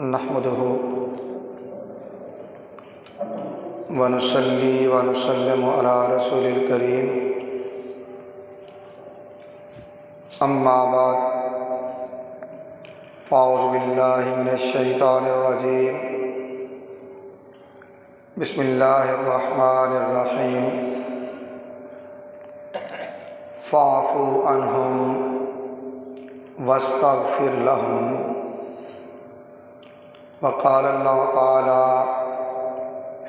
نحمده ونصلي ونسلم على رسول الكريم اما بعد فاعوذ بالله من الشيطان الرجيم بسم الله الرحمن الرحيم فاعف عنهم واستغفر لهم وقال اللہ تعالی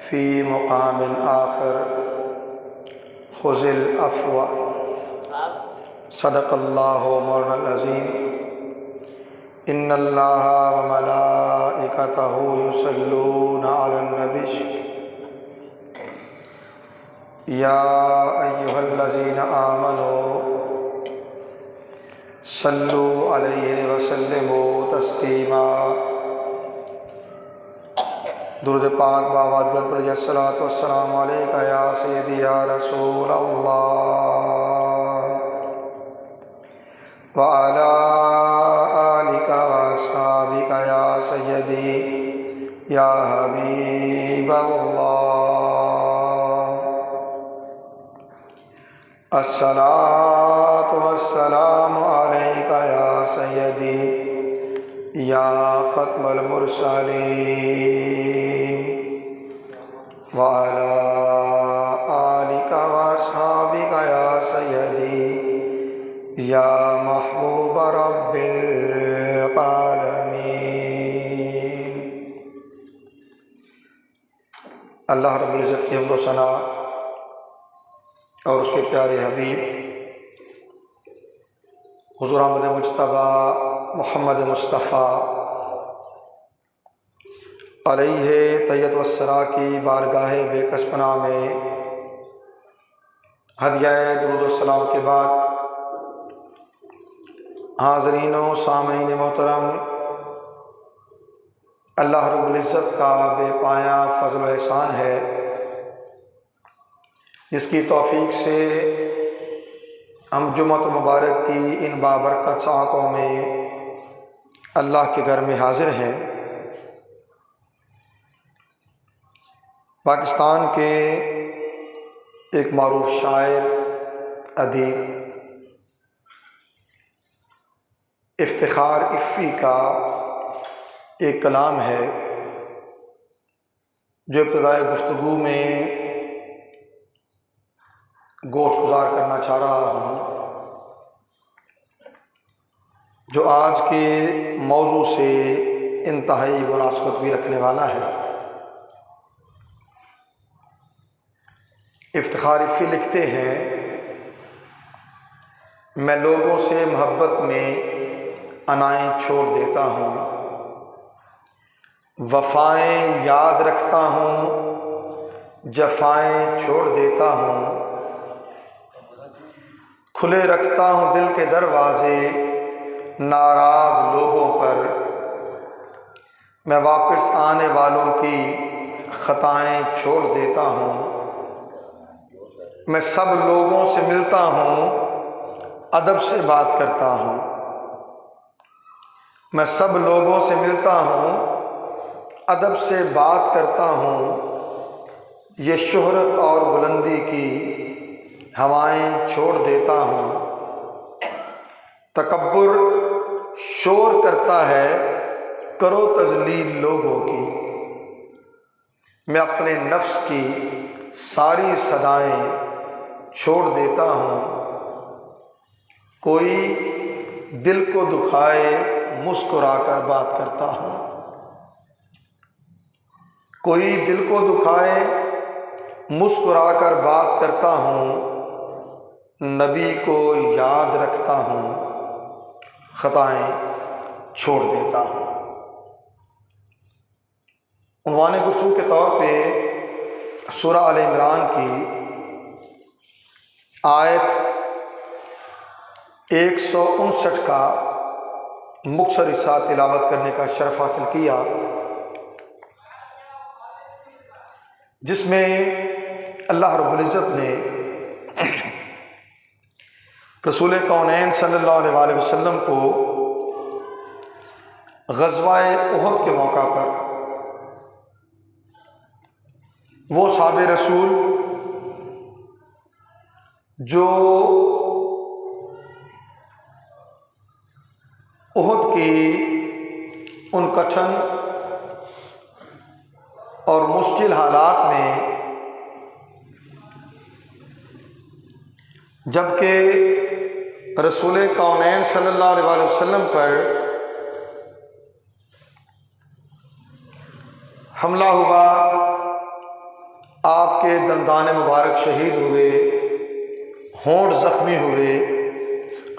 فی مقام آخر خذ العفو صدق اللہ مولانا العظیم ان اللہ وملائکتہ یصلون علی النبی یا ایہا الذین آمنوا صلو علیہ وسلموا تسلیما درود پاک بآباد بلند پڑھیے الصلاۃ والسلام علیکہ یا سیدی یا رسول اللہ وعلی آلک واصحابک یا سیدی یا حبیب اللہ الصلاۃ والسلام علیکہ یا سیدی یا ختم المرسلین وعلی آلک واصحابک یا سیدی یا محبوب رب العالمین۔ اللہ رب العزت کی حمد و ثنا اور اس کے پیارے حبیب حضور احمد مجتبیٰ محمد مصطفیٰ علیہ تحیت والثناء کی بارگاہ بے کس پناہ میں ہدیہ درود السلام کے بعد حاضرین و سامعین محترم، اللہ رب العزت کا بے پایہ فضل و احسان ہے جس کی توفیق سے ہم جمعۃ مبارک کی ان بابرکت ساعتوں میں اللہ کے گھر میں حاضر ہیں۔ پاکستان کے ایک معروف شاعر ادیب افتخار عفی کا ایک کلام ہے جو ابتدائی گفتگو میں گوش گزار کرنا چاہ رہا ہوں، جو آج کے موضوع سے انتہائی مناسبت بھی رکھنے والا ہے۔ افتخار عفی لکھتے ہیں، میں لوگوں سے محبت میں عنائیں چھوڑ دیتا ہوں، وفائیں یاد رکھتا ہوں، جفائیں چھوڑ دیتا ہوں، کھلے رکھتا ہوں دل کے دروازے ناراض لوگوں پر، میں واپس آنے والوں کی خطائیں چھوڑ دیتا ہوں، میں سب لوگوں سے ملتا ہوں ادب سے بات کرتا ہوں، میں سب لوگوں سے ملتا ہوں ادب سے بات کرتا ہوں، یہ شہرت اور بلندی کی ہوائیں چھوڑ دیتا ہوں، تکبر شور کرتا ہے کرو تذلیل لوگوں کی، میں اپنے نفس کی ساری صدائیں چھوڑ دیتا ہوں، کوئی دل کو دکھائے مسکرا کر بات کرتا ہوں، کوئی دل کو دکھائے مسکرا کر بات کرتا ہوں، نبی کو یاد رکھتا ہوں خطائیں چھوڑ دیتا ہوں۔ عنوان گفتگو کے طور پہ سورہ آل عمران کی آیت 159 کا مختصر حصہ تلاوت کرنے کا شرف حاصل کیا، جس میں اللہ رب العزت نے رسول کونین صلی اللہ علیہ وسلم کو غزوہ احد کے موقع پر وہ صحاب رسول جو احد کی ان کٹھن اور مشکل حالات میں جبکہ رسول کونین صلی اللہ علیہ وسلم پر حملہ ہوا، آپ کے دندان مبارک شہید ہوئے، ہونٹ زخمی ہوئے،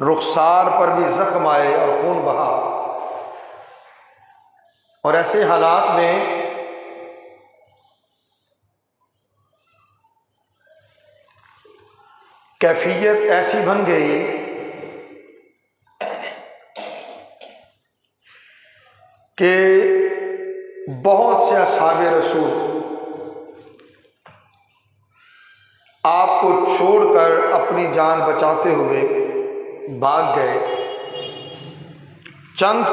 رخسار پر بھی زخم آئے اور خون بہا، اور ایسے حالات میں کیفیت ایسی بن گئی کہ بہت سے اصحاب رسول آپ کو چھوڑ کر اپنی جان بچاتے ہوئے بھاگ گئے، چند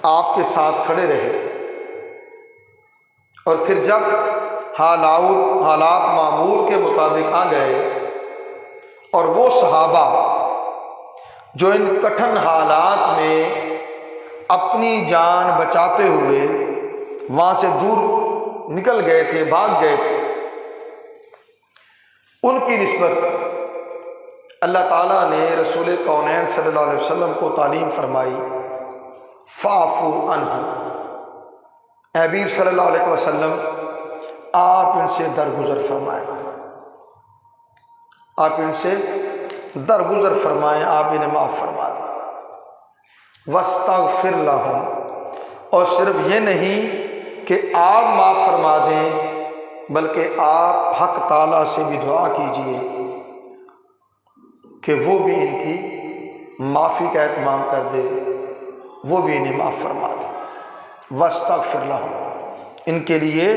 آپ کے ساتھ کھڑے رہے، اور پھر جب حالات معمول کے مطابق آ گئے اور وہ صحابہ جو ان کٹھن حالات میں اپنی جان بچاتے ہوئے وہاں سے دور نکل گئے تھے، بھاگ گئے تھے، ان کی نسبت اللہ تعالیٰ نے رسول کونین صلی اللہ علیہ وسلم کو تعلیم فرمائی، فاعفو عنہم، اے حبیب صلی اللہ علیہ وسلم آپ ان سے درگزر فرمائیں، آپ ان سے درگزر فرمائیں، آپ انہیں معاف فرما دیں، واستغفر لہم، اور صرف یہ نہیں کہ آپ معاف فرما دیں بلکہ آپ حق تعالیٰ سے بھی دعا کیجئے کہ وہ بھی ان کی معافی کا اہتمام کر دے، وہ بھی انہیں معاف فرما دے، واستغفر لہم، ان کے لیے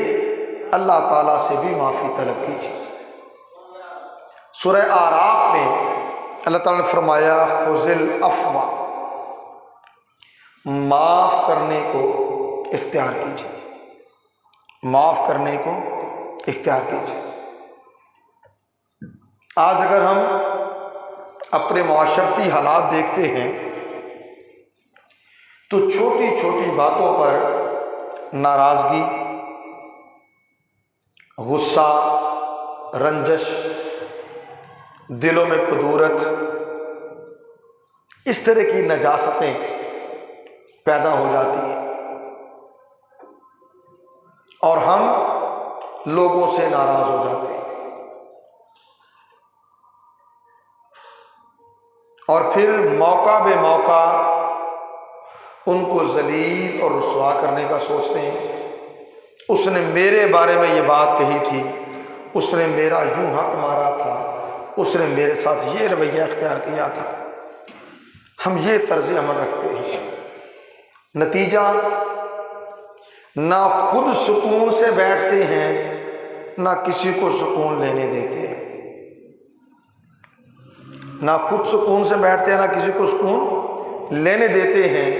اللہ تعالیٰ سے بھی معافی طلب کیجیے۔ سورہ اعراف میں اللہ تعالیٰ نے فرمایا خذ العفو، معاف کرنے کو اختیار کیجیے، معاف کرنے کو اختیار کیجیے۔ آج اگر ہم اپنے معاشرتی حالات دیکھتے ہیں تو چھوٹی چھوٹی باتوں پر ناراضگی، غصہ، رنجش، دلوں میں کدورت، اس طرح کی نجاستیں پیدا ہو جاتی ہیں اور ہم لوگوں سے ناراض ہو جاتے ہیں، اور پھر موقع بے موقع ان کو ذلیل اور رسوا کرنے کا سوچتے ہیں۔ اس نے میرے بارے میں یہ بات کہی تھی، اس نے میرا یوں حق مارا تھا، اس نے میرے ساتھ یہ رویہ اختیار کیا تھا، ہم یہ طرز عمل رکھتے ہیں۔ نتیجہ نہ خود سکون سے بیٹھتے ہیں نہ کسی کو سکون لینے دیتے ہیں، نہ خود سکون سے بیٹھتے ہیں نہ کسی کو سکون لینے دیتے ہیں،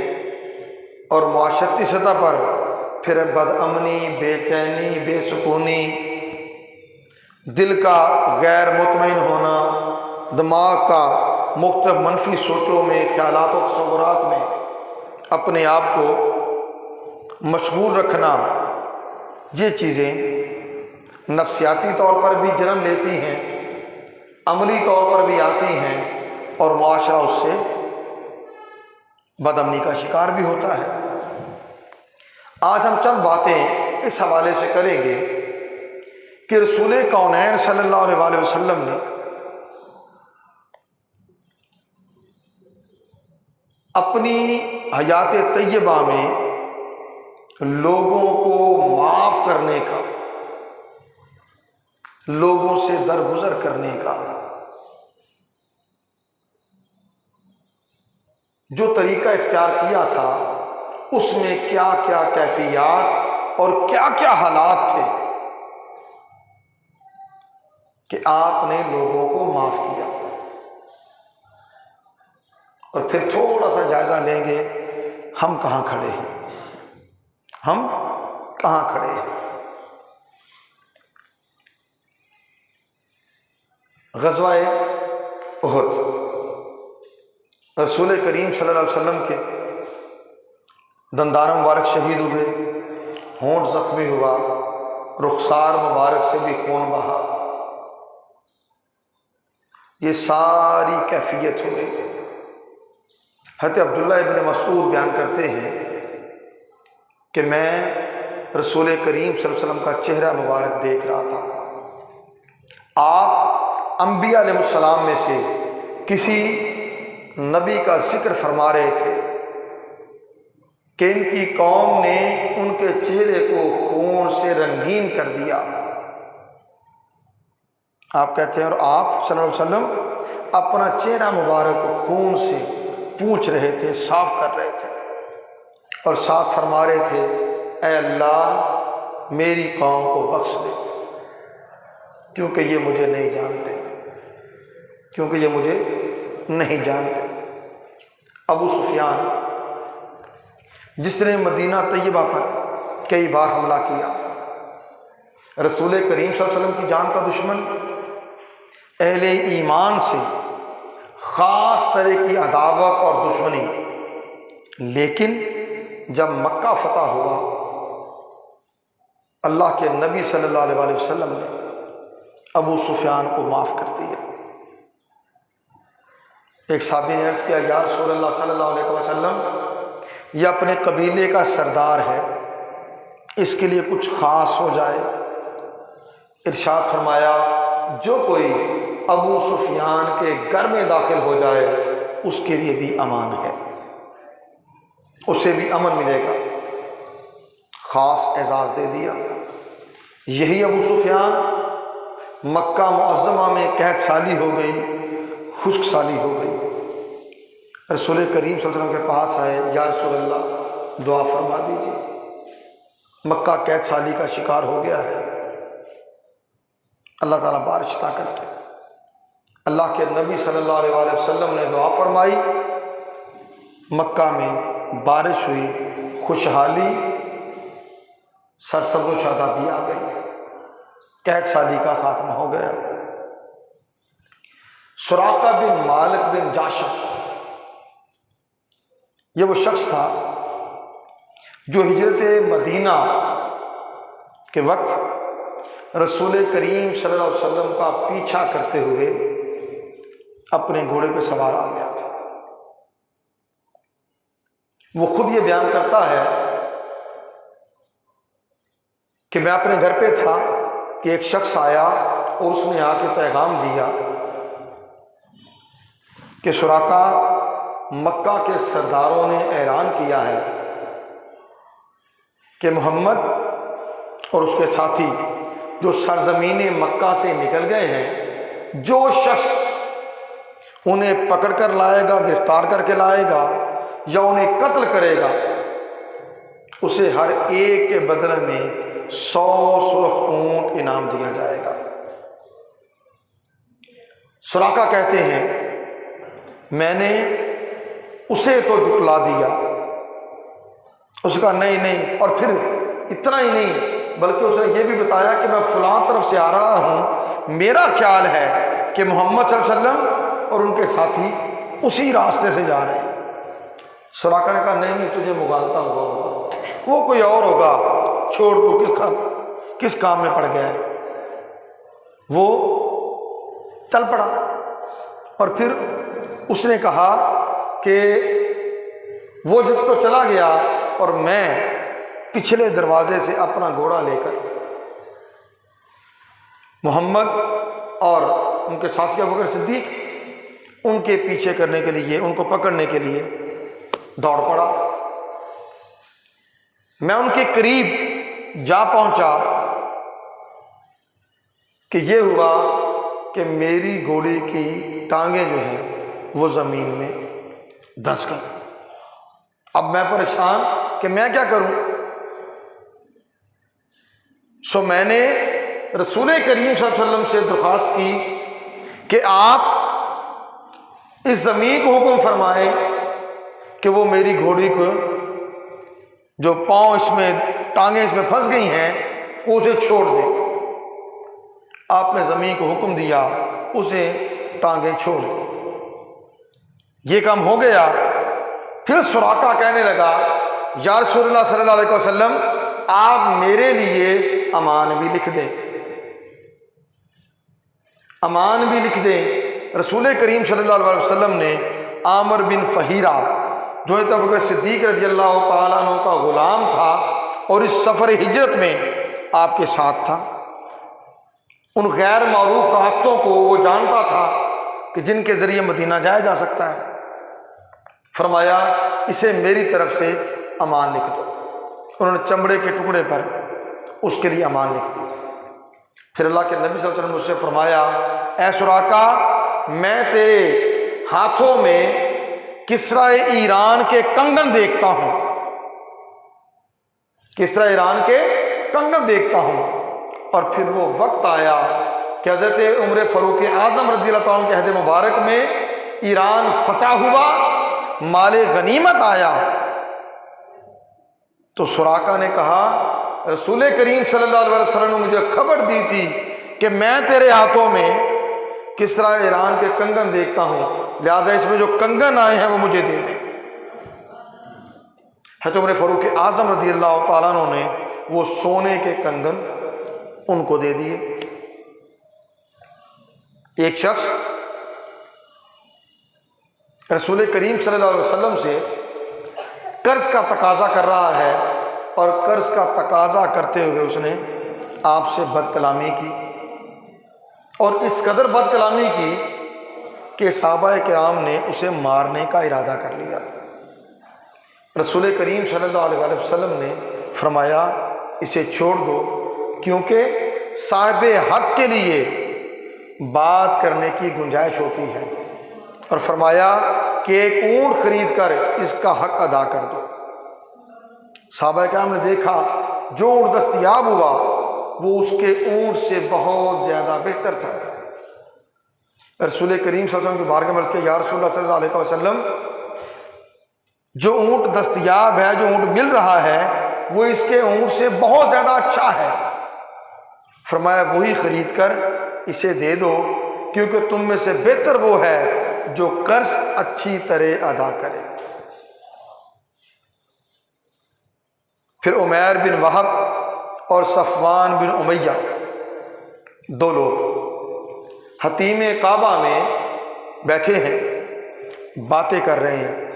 اور معاشرتی سطح پر پھر بدامنی، بے چینی، بے سکونی، دل کا غیر مطمئن ہونا، دماغ کا مختلف منفی سوچوں میں، خیالات و تصورات میں اپنے آپ کو مشغول رکھنا، یہ چیزیں نفسیاتی طور پر بھی جنم لیتی ہیں، عملی طور پر بھی آتی ہیں، اور معاشرہ اس سے بدامنی کا شکار بھی ہوتا ہے۔ آج ہم چند باتیں اس حوالے سے کریں گے کہ رسول کونین صلی اللہ علیہ وسلم نے اپنی حیات طیبہ میں لوگوں کو معاف کرنے کا، لوگوں سے درگزر کرنے کا جو طریقہ اختیار کیا تھا، اس میں کیا کیا کیفیات اور کیا کیا حالات تھے کہ آپ نے لوگوں کو معاف کیا، اور پھر تھوڑا سا جائزہ لیں گے ہم کہاں کھڑے ہیں؟ ہم کہاں کھڑے ہیں؟ غزوہ احد، رسول کریم صلی اللہ علیہ وسلم کے دندان مبارک شہید ہوئے، ہونٹ زخمی ہوا، رخسار مبارک سے بھی خون بہا، یہ ساری کیفیت ہو گئی۔ حضرت عبداللہ ابن مسعود بیان کرتے ہیں کہ میں رسول کریم صلی اللہ علیہ وسلم کا چہرہ مبارک دیکھ رہا تھا۔ آپ انبیاء علیہ السلام میں سے کسی نبی کا ذکر فرما رہے تھے کہ ان کی قوم نے ان کے چہرے کو خون سے رنگین کر دیا۔ آپ کہتے ہیں اور آپ صلی اللہ علیہ وسلم اپنا چہرہ مبارک خون سے پوچھ رہے تھے، صاف کر رہے تھے، اور ساتھ فرما رہے تھے اے اللہ میری قوم کو بخش دے، کیونکہ یہ مجھے نہیں جانتے، کیونکہ یہ مجھے نہیں جانتے۔ ابو سفیان جس نے مدینہ طیبہ پر کئی بار حملہ کیا، رسول کریم صلی اللہ علیہ وسلم کی جان کا دشمن، اہل ایمان سے خاص طرح کی عداوت اور دشمنی، لیکن جب مکہ فتح ہوا اللہ کے نبی صلی اللہ علیہ وسلم نے ابو سفیان کو معاف کر دیا۔ ایک صحابی نے عرض کیا یا رسول اللہ صلی اللہ علیہ وسلم، یہ اپنے قبیلے کا سردار ہے، اس کے لیے کچھ خاص ہو جائے۔ ارشاد فرمایا جو کوئی ابو سفیان کے گھر میں داخل ہو جائے اس کے لیے بھی امان ہے، اسے بھی امن ملے گا، خاص اعزاز دے دیا۔ یہی ابو سفیان مکہ معظمہ میں قحط سالی ہو گئی، خشک سالی ہو گئی، رسول کریم صلی اللہ علیہ وسلم کے پاس آئے یا رسول اللہ دعا فرما دیجیے، مکہ قحط سالی کا شکار ہو گیا ہے، اللہ تعالیٰ بارش عطا کرتے۔ اللہ کے نبی صلی اللہ علیہ وسلم نے دعا فرمائی، مکہ میں بارش ہوئی، خوشحالی، سرسبز و شادابی آ گئی، قحط سالی کا خاتمہ ہو گیا۔ سراقہ بن مالک بن جاشم، یہ وہ شخص تھا جو ہجرت مدینہ کے وقت رسول کریم صلی اللہ علیہ وسلم کا پیچھا کرتے ہوئے اپنے گھوڑے پہ سوار آ گیا تھا۔ وہ خود یہ بیان کرتا ہے کہ میں اپنے گھر پہ تھا کہ ایک شخص آیا اور اس نے آ کے پیغام دیا کہ سراقہ مکہ کے سرداروں نے اعلان کیا ہے کہ محمد اور اس کے ساتھی جو سرزمین مکہ سے نکل گئے ہیں، جو شخص انہیں پکڑ کر لائے گا، گرفتار کر کے لائے گا یا انہیں قتل کرے گا، اسے ہر ایک کے بدلے میں 100 سرخ اونٹ انعام دیا جائے گا۔ سراقہ کہتے ہیں میں نے اسے تو جھٹلا دیا، اس کا نہیں، اور پھر اتنا ہی نہیں بلکہ اس نے یہ بھی بتایا کہ میں فلاں طرف سے آ رہا ہوں، میرا خیال ہے کہ محمد صلی اللہ علیہ وسلم اور ان کے ساتھی اسی راستے سے جا رہے ہیں۔ سراقہ نے کہا نہیں تجھے مغالطہ ہوا ہوگا، وہ کوئی اور ہوگا، چھوڑ تو کس کام میں پڑ گیا ہے۔ وہ چل پڑا اور پھر اس نے کہا کہ وہ جس تو چلا گیا اور میں پچھلے دروازے سے اپنا گھوڑا لے کر محمد اور ان کے ساتھی ابوبکر صدیق ان کے پیچھے کرنے کے لیے، ان کو پکڑنے کے لیے دوڑ پڑا۔ میں ان کے قریب جا پہنچا کہ یہ ہوا کہ میری گھوڑے کی ٹانگیں جو ہیں وہ زمین میں دھنس گئی۔ اب میں پریشان کہ میں کیا کروں، سو میں نے رسول کریم صلی اللہ علیہ وسلم سے درخواست کی کہ آپ اس زمین کو حکم فرمائیں کہ وہ میری گھوڑی کو جو پاؤں اس میں ٹانگیں اس میں پھنس گئی ہیں وہ اسے چھوڑ دے۔ آپ نے زمین کو حکم دیا اسے ٹانگیں چھوڑ دی۔ یہ کام ہو گیا۔ پھر سراقہ کہنے لگا یا رسول اللہ صلی اللہ علیہ وسلم آپ میرے لیے امان بھی لکھ دیں، امان بھی لکھ دیں۔ رسول کریم صلی اللہ علیہ وسلم نے عامر بن فہیرہ جو ابو بکر صدیق رضی اللہ تعالیٰ عنہ کا غلام تھا اور اس سفر ہجرت میں آپ کے ساتھ تھا، ان غیر معروف راستوں کو وہ جانتا تھا کہ جن کے ذریعے مدینہ جایا جا سکتا ہے، فرمایا اسے میری طرف سے امان لکھ دو۔ انہوں نے چمڑے کے ٹکڑے پر اس کے لیے امان لکھ دی۔ پھر اللہ کے نبی صلی اللہ علیہ وسلم مجھ سے فرمایا اے سراقہ میں تیرے ہاتھوں میں کسرا ایران کے کنگن دیکھتا ہوں، کسرا ایران کے کنگن دیکھتا ہوں۔ اور پھر وہ وقت آیا کہ حضرت عمر فاروق اعظم رضی اللہ تعالیٰ عنہ کے عہد مبارک میں ایران فتح ہوا، مال غنیمت آیا، تو سراقہ نے کہا رسول کریم صلی اللہ علیہ وسلم نے مجھے خبر دی تھی کہ میں تیرے ہاتھوں میں کسرا ایران کے کنگن دیکھتا ہوں، لہذا اس میں جو کنگن آئے ہیں وہ مجھے دے دیں۔ حضرت عمر فاروق اعظم رضی اللہ تعالیٰ عنہ نے وہ سونے کے کنگن ان کو دے دیے۔ ایک شخص رسول کریم صلی اللہ علیہ وسلم سے قرض کا تقاضا کر رہا ہے اور قرض کا تقاضا کرتے ہوئے اس نے آپ سے بد کلامی کی، اور اس قدر بد کلامی کی کہ صحابہ کرام نے اسے مارنے کا ارادہ کر لیا۔ رسول کریم صلی اللہ علیہ وسلم نے فرمایا اسے چھوڑ دو، کیونکہ صاحب حق کے لیے بات کرنے کی گنجائش ہوتی ہے، اور فرمایا کہ ایک اونٹ خرید کر اس کا حق ادا کر دو۔ صحابہ کرام نے دیکھا جو اونٹ دستیاب ہوا وہ اس کے اونٹ سے بہت زیادہ بہتر تھا۔ رسول کریم صلی اللہ علیہ وسلم کی بارگاہ میں عرض کیا یا رسول اللہ صلی اللہ علیہ وسلم جو اونٹ دستیاب ہے، جو اونٹ مل رہا ہے وہ اس کے اونٹ سے بہت زیادہ اچھا ہے۔ فرمایا وہی خرید کر اسے دے دو، کیونکہ تم میں سے بہتر وہ ہے جو قرض اچھی طرح ادا کرے۔ پھر عمیر بن وہب اور صفوان بن امیہ دو لوگ حتیم کعبہ میں بیٹھے ہیں، باتیں کر رہے ہیں،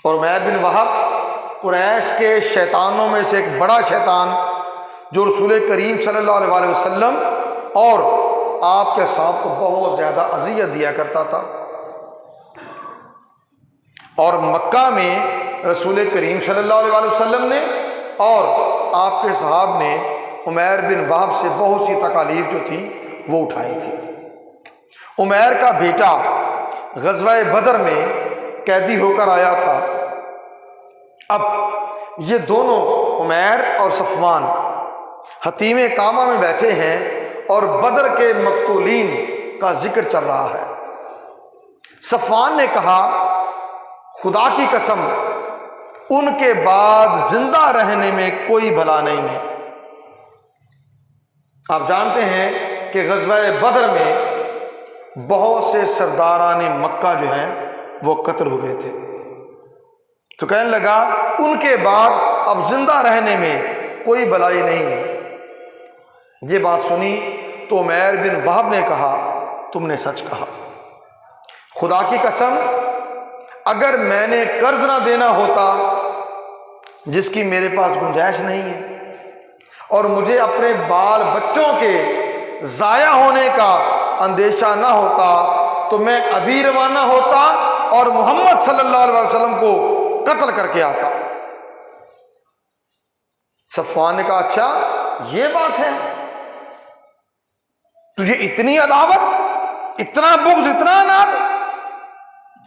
اور عمیر بن وہب قریش کے شیطانوں میں سے ایک بڑا شیطان جو رسول کریم صلی اللہ علیہ وسلم اور آپ کے صاحب کو بہت زیادہ اذیت دیا کرتا تھا، اور مکہ میں رسول کریم صلی اللہ علیہ وسلم نے اور آپ کے صحاب نے عمیر بن وہب سے بہت سی تکالیف جو تھی وہ اٹھائی تھی۔ عمیر کا بیٹا غزوہ بدر میں قیدی ہو کر آیا تھا۔ اب یہ دونوں عمیر اور صفوان حتیم کعبہ میں بیٹھے ہیں اور بدر کے مقتولین کا ذکر چل رہا ہے۔ صفوان نے کہا خدا کی قسم ان کے بعد زندہ رہنے میں کوئی بھلا نہیں ہے۔ آپ جانتے ہیں کہ غزوہ بدر میں بہت سے سرداران مکہ جو ہیں وہ قتل ہوئے تھے، تو کہنے لگا ان کے بعد اب زندہ رہنے میں کوئی بھلائی نہیں ہے۔ یہ بات سنی تو عمیر بن وہب نے کہا تم نے سچ کہا، خدا کی قسم اگر میں نے قرض نہ دینا ہوتا جس کی میرے پاس گنجائش نہیں ہے، اور مجھے اپنے بال بچوں کے ضائع ہونے کا اندیشہ نہ ہوتا تو میں ابھی روانہ ہوتا اور محمد صلی اللہ علیہ وسلم کو قتل کر کے آتا۔ صفوان نے کہا اچھا یہ بات ہے، تجھے اتنی عداوت، اتنا بغض، اتنا عناد،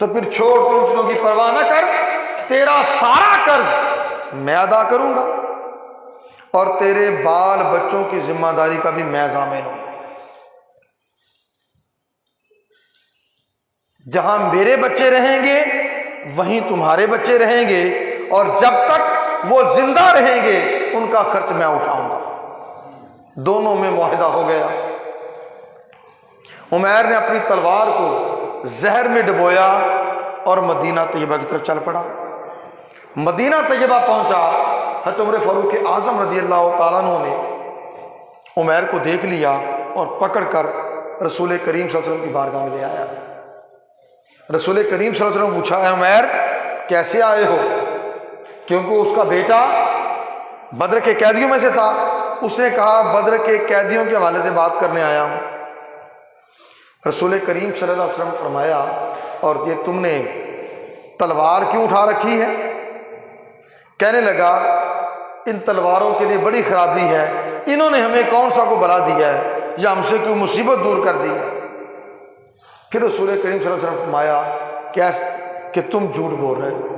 تو پھر چھوڑ، تم چیزوں کی پرواہ نہ کر، تیرا سارا قرض میں ادا کروں گا اور تیرے بال بچوں کی ذمہ داری کا بھی میں ضامن ہوں۔ جہاں میرے بچے رہیں گے وہیں تمہارے بچے رہیں گے، اور جب تک وہ زندہ رہیں گے ان کا خرچ میں اٹھاؤں گا۔ دونوں میں معاہدہ ہو گیا۔ عمیر نے اپنی تلوار کو زہر میں ڈبویا اور مدینہ طیبہ کی طرف چل پڑا۔ مدینہ طیبہ پہنچا، حضرت عمر فاروق اعظم رضی اللہ تعالیٰ عنہ نے عمیر کو دیکھ لیا اور پکڑ کر رسول کریم صلی اللہ علیہ وسلم کی بارگاہ میں لے آیا۔ رسول کریم صلی اللہ علیہ وسلم پوچھا، اے عمیر کیسے آئے ہو؟ کیونکہ اس کا بیٹا بدر کے قیدیوں میں سے تھا۔ اس نے کہا بدر کے قیدیوں کے حوالے سے بات کرنے آیا ہوں۔ رسول کریم صلی اللہ علیہ وسلم فرمایا، اور یہ تم نے تلوار کیوں اٹھا رکھی ہے؟ کہنے لگا ان تلواروں کے لیے بڑی خرابی ہے، انہوں نے ہمیں کون سا کو بلا دیا ہے یا ہم سے کوئی مصیبت دور کر دی ہے؟ پھر رسول کریم صلی اللہ علیہ وسلم فرمایا کہ تم جھوٹ بول رہے ہو،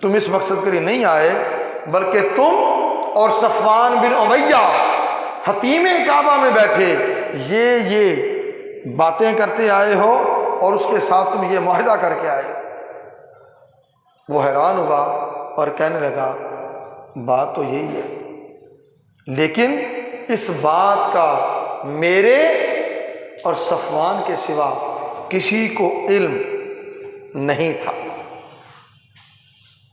تم اس مقصد کے لیے نہیں آئے، بلکہ تم اور صفوان بن امیہ حتیم کعبہ میں بیٹھے یہ باتیں کرتے آئے ہو اور اس کے ساتھ تم یہ معاہدہ کر کے آئے۔ وہ حیران ہوا اور کہنے لگا بات تو یہی ہے، لیکن اس بات کا میرے اور صفوان کے سوا کسی کو علم نہیں تھا۔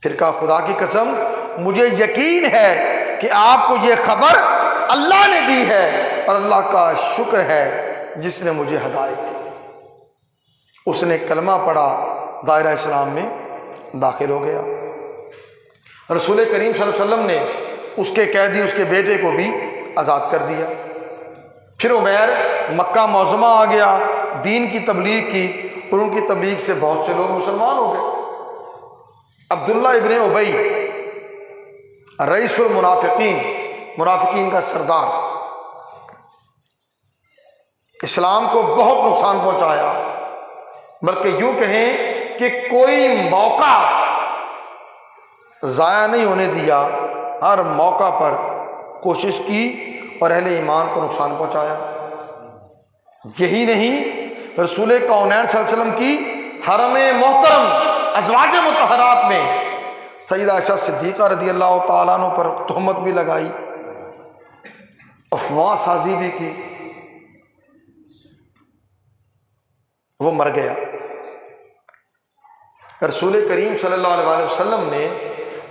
پھر کہا خدا کی قسم مجھے یقین ہے کہ آپ کو یہ خبر اللہ نے دی ہے، اور اللہ کا شکر ہے جس نے مجھے ہدایت دی۔ اس نے کلمہ پڑھا، دائرہ اسلام میں داخل ہو گیا۔ رسول کریم صلی اللہ علیہ وسلم نے اس کے قیدی اس کے بیٹے کو بھی آزاد کر دیا۔ پھر عمیر مکہ معظمہ آ گیا، دین کی تبلیغ کی، اور ان کی تبلیغ سے بہت سے لوگ مسلمان ہو گئے۔ عبداللہ ابن ابی رئیس المنافقین، منافقین کا سردار، اسلام کو بہت نقصان پہنچایا، بلکہ یوں کہیں کہ کوئی موقع ضائع نہیں ہونے دیا، ہر موقع پر کوشش کی اور اہل ایمان کو نقصان پہنچایا۔ یہی نہیں، رسول کونین صلی اللہ علیہ وسلم کی حرم محترم ازواج مطہرات میں سیدہ عائشہ صدیقہ رضی اللہ تعالیٰ عنہ پر تہمت بھی لگائی، افواہ سازی بھی کی، وہ مر گیا۔ رسول کریم صلی اللہ علیہ وسلم نے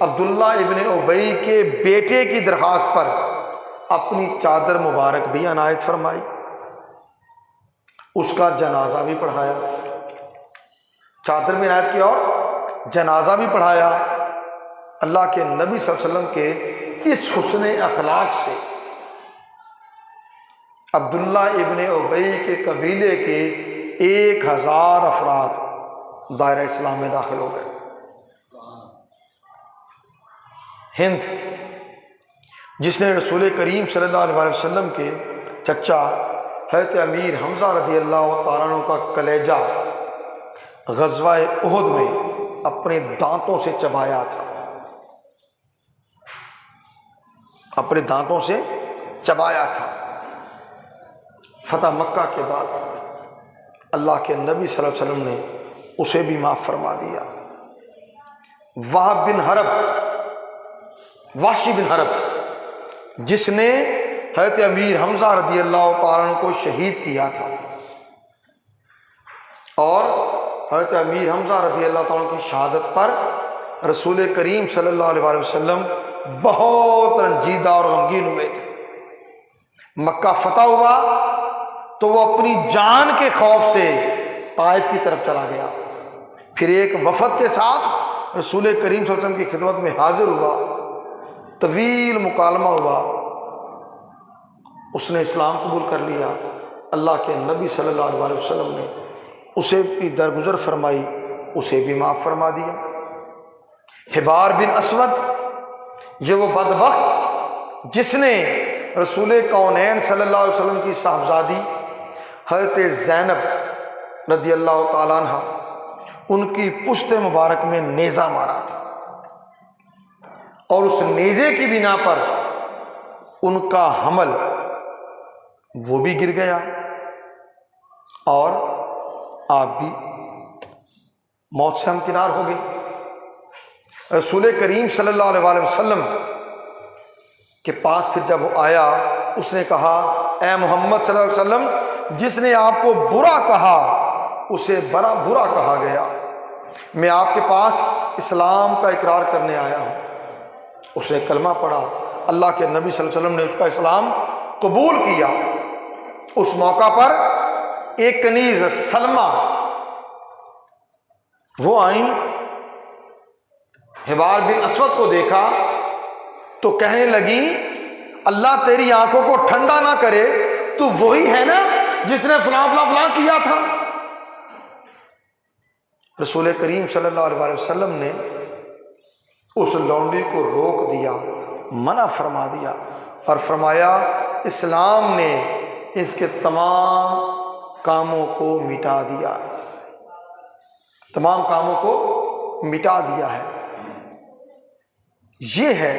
عبداللہ ابن ابی کے بیٹے کی درخواست پر اپنی چادر مبارک بھی عنایت فرمائی، اس کا جنازہ بھی پڑھایا، چادر بھی عنایت کی اور جنازہ بھی پڑھایا۔ اللہ کے نبی صلی اللہ علیہ وسلم کے اس حسن اخلاق سے عبداللہ ابن ابی کے قبیلے کے 1000 افراد دائرہ اسلام میں داخل ہو گئے۔ ہند، جس نے رسول کریم صلی اللہ علیہ وسلم کے چچا حضرت امیر حمزہ رضی اللہ تعالیٰ عنہ کا کلیجہ غزوہ احد میں اپنے دانتوں سے چبایا تھا، اپنے دانتوں سے چبایا تھا، فتح مکہ کے بعد اللہ کے نبی صلی اللہ علیہ وسلم نے اسے بھی معاف فرما دیا۔ وہب بن حرب، وحشی بن حرب، جس نے حضرت امیر حمزہ رضی اللہ تعالیٰ عنہ کو شہید کیا تھا، اور حضرت امیر حمزہ رضی اللہ تعالیٰ عنہ کی شہادت پر رسول کریم صلی اللہ علیہ وسلم بہت رنجیدہ اور غمگین ہوئے تھے۔ مکہ فتح ہوا تو وہ اپنی جان کے خوف سے طائف کی طرف چلا گیا، پھر ایک وفد کے ساتھ رسول کریم صلی اللہ علیہ وسلم کی خدمت میں حاضر ہوا، طویل مکالمہ ہوا، اس نے اسلام قبول کر لیا۔ اللہ کے نبی صلی اللہ علیہ وسلم نے اسے بھی درگزر فرمائی، اسے بھی معاف فرما دیا۔ حبار بن اسود، یہ وہ بدبخت جس نے رسول کونین صلی اللہ علیہ وسلم کی صاحبزادی حضرت زینب رضی اللہ تعالیٰ عنہ، ان کی پشت مبارک میں نیزہ مارا تھا، اور اس نیزے کی بنا پر ان کا حمل وہ بھی گر گیا اور آپ بھی موت سے ہمکنار ہو گئی۔ رسول کریم صلی اللہ علیہ وآلہ وسلم کے پاس پھر جب وہ آیا، اس نے کہا اے محمد صلی اللہ علیہ وسلم، جس نے آپ کو برا کہا اسے بڑا برا کہا گیا، میں آپ کے پاس اسلام کا اقرار کرنے آیا ہوں۔ اس نے کلمہ پڑھا، اللہ کے نبی صلی اللہ علیہ وسلم نے اس کا اسلام قبول کیا۔ اس موقع پر ایک کنیز سلمہ وہ آئیں، حبار بن اسود کو دیکھا تو کہنے لگی اللہ تیری آنکھوں کو ٹھنڈا نہ کرے، تو وہی ہے نا جس نے فلاں فلاں فلاں کیا تھا۔ رسول کریم صلی اللہ علیہ وسلم نے اس لونڈی کو روک دیا، منع فرما دیا اور فرمایا اسلام نے اس کے تمام کاموں کو مٹا دیا ہے، تمام کاموں کو مٹا دیا ہے۔ یہ ہے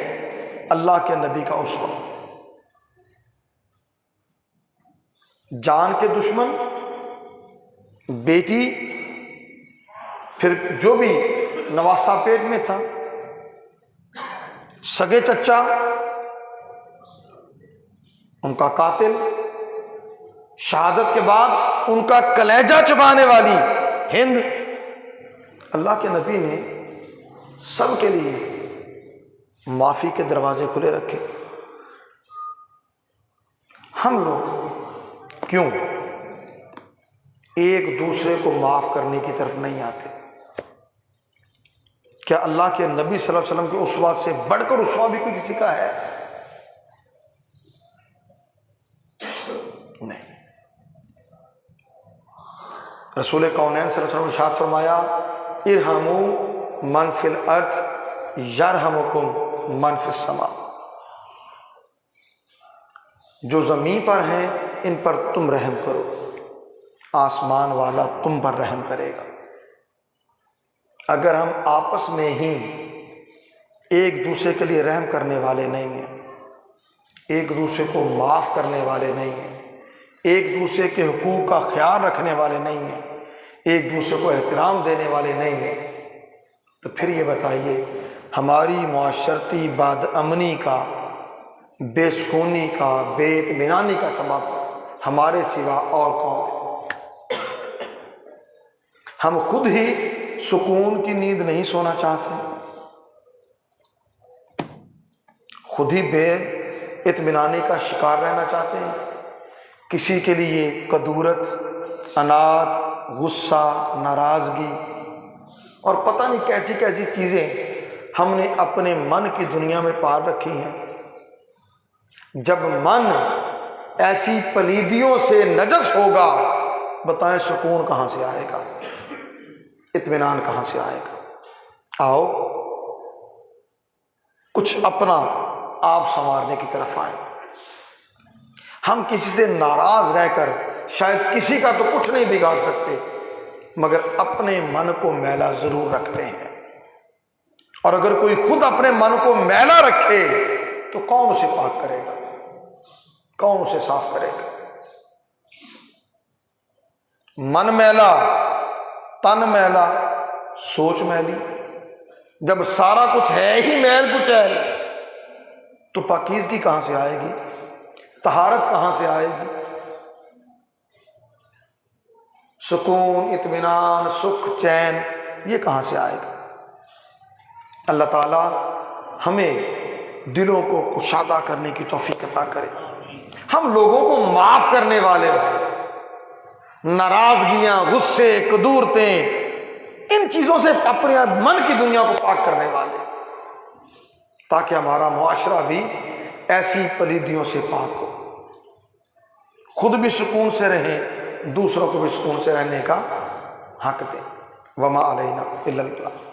اللہ کے نبی کا اسوہ۔ جان کے دشمن، بیٹی، پھر جو بھی نواسا پیٹ میں تھا، سگے چچا، ان کا قاتل، شہادت کے بعد ان کا کلیجہ چبانے والی ہند، اللہ کے نبی نے سب کے لیے معافی کے دروازے کھلے رکھے۔ ہم لوگ کیوں ایک دوسرے کو معاف کرنے کی طرف نہیں آتے؟ کیا اللہ کے نبی صلی اللہ علیہ وسلم کے اسوہ سے بڑھ کر اسوہ بھی کوئی کسی کا ہے؟ نہیں۔ رسول کونین صلی اللہ علیہ وسلم نے ارشاد فرمایا ارحموا من فی الارض یرحمکم من فی السماء، جو زمین پر ہیں ان پر تم رحم کرو، آسمان والا تم پر رحم کرے گا۔ اگر ہم آپس میں ہی ایک دوسرے کے لیے رحم کرنے والے نہیں ہیں، ایک دوسرے کو معاف کرنے والے نہیں ہیں، ایک دوسرے کے حقوق کا خیال رکھنے والے نہیں ہیں، ایک دوسرے کو احترام دینے والے نہیں ہیں، تو پھر یہ بتائیے ہماری معاشرتی بد امنی کا، بے سکونی کا، بے اطمینانی کا سبب ہمارے سوا اور کون ہے؟ ہم خود ہی سکون کی نیند نہیں سونا چاہتے، خود ہی بے اطمینانی کا شکار رہنا چاہتے ہیں، کسی کے لیے کدورت، انات، غصہ، ناراضگی اور پتہ نہیں کیسی کیسی چیزیں ہم نے اپنے من کی دنیا میں پال رکھی ہیں۔ جب من ایسی پلیدیوں سے نجس ہوگا، بتائیں سکون کہاں سے آئے گا، اطمینان کہاں سے آئے گا؟ آؤ کچھ اپنا آپ سنوارنے کی طرف آئیں۔ ہم کسی سے ناراض رہ کر شاید کسی کا تو کچھ نہیں بگاڑ سکتے، مگر اپنے من کو میلا ضرور رکھتے ہیں، اور اگر کوئی خود اپنے من کو میلا رکھے تو کون اسے پاک کرے گا، کون اسے صاف کرے گا؟ من میلا، تن میلا، سوچ میلی، جب سارا کچھ ہے ہی میل کچیل تو پاکیزگی کہاں سے آئے گی، طہارت کہاں سے آئے گی، سکون، اطمینان، سکھ، چین یہ کہاں سے آئے گا؟ اللہ تعالی ہمیں دلوں کو کشادہ کرنے کی توفیق عطا کرے، ہم لوگوں کو معاف کرنے والے ہوں، ناراضگیاں، غصے، کدورتیں، ان چیزوں سے اپنے من کی دنیا کو پاک کرنے والے، تاکہ ہمارا معاشرہ بھی ایسی پلیدیوں سے پاک ہو، خود بھی سکون سے رہیں، دوسروں کو بھی سکون سے رہنے کا حق دیں۔ وما علینا الا البلاغ۔